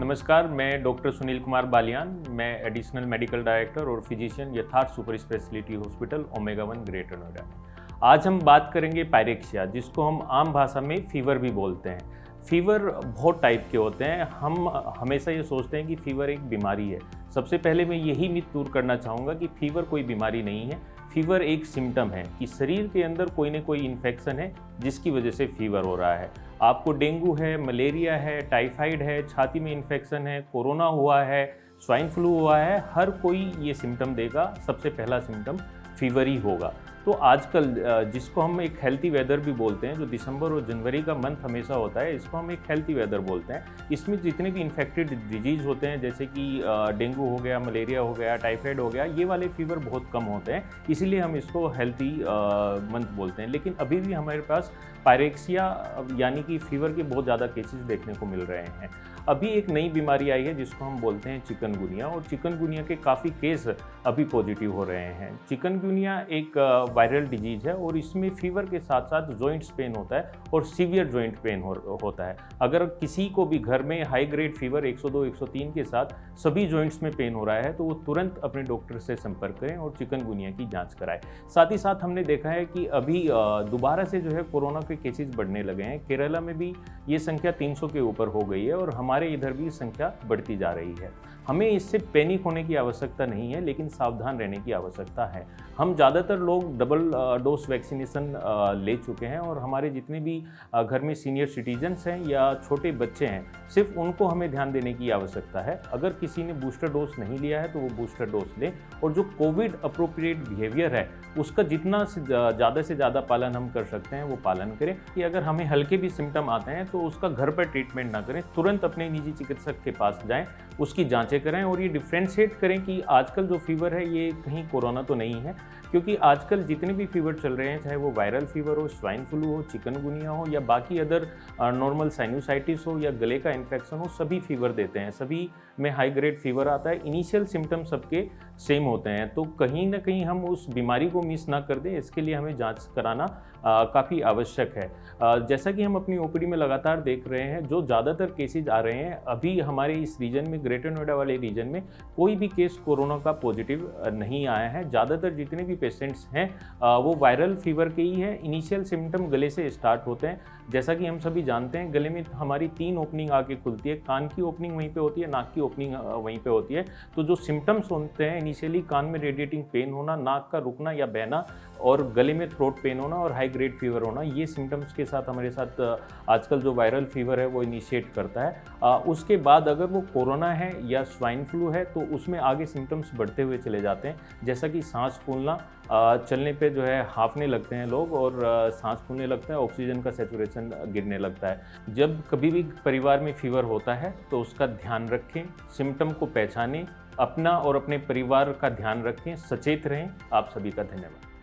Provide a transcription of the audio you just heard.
नमस्कार, मैं डॉक्टर सुनील कुमार बालियान। मैं एडिशनल मेडिकल डायरेक्टर और फिजिशियन यथार्थ super speciality hospital omega 1 greater Noida. आज हम बात करेंगे पायरेक्सिया, जिसको हम आम भाषा में फीवर भी बोलते हैं। फीवर बहुत टाइप के होते हैं। हम हमेशा ये सोचते हैं कि फीवर एक बीमारी है। सबसे पहले मैं यही मिथ दूर करना चाहूँगा कि फीवर कोई बीमारी नहीं है। फीवर एक सिम्टम है कि शरीर के अंदर कोई ना कोई इन्फेक्शन है जिसकी वजह से फीवर हो रहा है। आपको डेंगू है, मलेरिया है, टाइफाइड है, छाती में इन्फेक्शन है, कोरोना हुआ है, स्वाइन फ्लू हुआ है, हर कोई ये सिम्टम देगा। सबसे पहला सिम्टम फीवर ही होगा। तो आजकल जिसको हम एक हेल्थी वेदर भी बोलते हैं, जो दिसंबर और जनवरी का मंथ हमेशा होता है, इसको हम एक हेल्थी वेदर बोलते हैं। इसमें जितने भी इन्फेक्टेड डिजीज़ होते हैं, जैसे कि डेंगू हो गया, मलेरिया हो गया, टाइफाइड हो गया, ये वाले फीवर बहुत कम होते हैं, इसीलिए हम इसको हेल्थी मंथ बोलते हैं। लेकिन अभी भी हमारे पास पायरेक्सिया यानी कि फीवर के बहुत ज़्यादा केसेस देखने को मिल रहे हैं। अभी एक नई बीमारी आई है जिसको हम बोलते हैं चिकनगुनिया, और चिकनगुनिया के काफ़ी केस अभी पॉजिटिव हो रहे हैं। चिकनगुनिया एक वायरल डिजीज़ है और इसमें फीवर के साथ साथ जॉइंट्स पेन होता है और सीवियर जॉइंट पेन होता है। अगर किसी को भी घर में हाई ग्रेड फीवर 102, 103 के साथ सभी जॉइंट्स में पेन हो रहा है तो वो तुरंत अपने डॉक्टर से संपर्क करें और चिकनगुनिया की जांच कराएं। साथ ही साथ हमने देखा है कि अभी दोबारा से जो है कोरोना के केसेस बढ़ने लगे हैं। केरला में भी ये संख्या 300 के ऊपर हो गई है और हमारे इधर भी संख्या बढ़ती जा रही है। हमें इससे पैनिक होने की आवश्यकता नहीं है, लेकिन सावधान रहने की आवश्यकता है। हम ज़्यादातर लोग डबल डोज वैक्सीनेशन ले चुके हैं और हमारे जितने भी घर में सीनियर सिटीजन्स हैं या छोटे बच्चे हैं, सिर्फ उनको हमें ध्यान देने की आवश्यकता है। अगर किसी ने बूस्टर डोज नहीं लिया है तो वो बूस्टर डोज लें, और जो कोविड अप्रोप्रिएट बिहेवियर है उसका जितना ज़्यादा से ज़्यादा पालन हम कर सकते हैं वो पालन करें। कि अगर हमें हल्के भी सिम्टम आते हैं तो उसका घर पर ट्रीटमेंट ना करें, तुरंत अपने निजी चिकित्सक के पास जाएँ, उसकी जाँचें करें और ये डिफ्रेंशिएट करें कि आजकल जो फीवर है ये कहीं कोरोना तो नहीं है। क्योंकि आजकल जितने भी फीवर चल रहे हैं, चाहे वो वायरल फीवर हो, स्वाइन फ्लू हो, चिकनगुनिया हो या बाकी अदर नॉर्मल साइनोसाइटिस हो या गले का इन्फेक्शन हो, सभी फीवर देते हैं। सभी में हाई ग्रेड फीवर आता है। इनिशियल सिम्टम सबके सेम होते हैं, तो कहीं ना कहीं हम उस बीमारी को मिस ना कर दें, इसके लिए हमें जांच कराना काफ़ी आवश्यक है। जैसा कि हम अपनी ओपीडी में लगातार देख रहे हैं, जो ज़्यादातर केसेज आ रहे हैं अभी हमारे इस रीजन में, ग्रेटर नोएडा वाले रीजन में कोई भी केस कोरोना का पॉजिटिव नहीं आया है। ज़्यादातर जितने भी पेशेंट्स हैं वो वायरल फीवर के ही हैं। इनिशियल सिम्टम गले से स्टार्ट होते हैं। जैसा कि हम सभी जानते हैं, गले में हमारी 3 ओपनिंग आके खुलती है। कान की ओपनिंग वहीं पे होती है, नाक की ओपनिंग वहीं पे होती है। तो जो सिम्टम्स होते हैं इनिशियली, कान में रेडिएटिंग पेन होना, नाक का रुकना या बहना, और गले में थ्रोट पेन होना और हाई ग्रेड फीवर होना, ये सिम्टम्स के साथ हमारे साथ आजकल जो वायरल फीवर है वो इनिशिएट करता है। उसके बाद अगर वो कोरोना है या स्वाइन फ्लू है तो उसमें आगे सिम्टम्स बढ़ते हुए चले जाते हैं, जैसा कि सांस फूलना, चलने पे जो है हांफने लगते हैं लोग और सांस फूलने लगता है, ऑक्सीजन का सैचुरेशन गिरने लगता है। जब कभी भी परिवार में फीवर होता है तो उसका ध्यान रखें, सिम्टम को पहचानें, अपना और अपने परिवार का ध्यान रखें, सचेत रहें। आप सभी का धन्यवाद।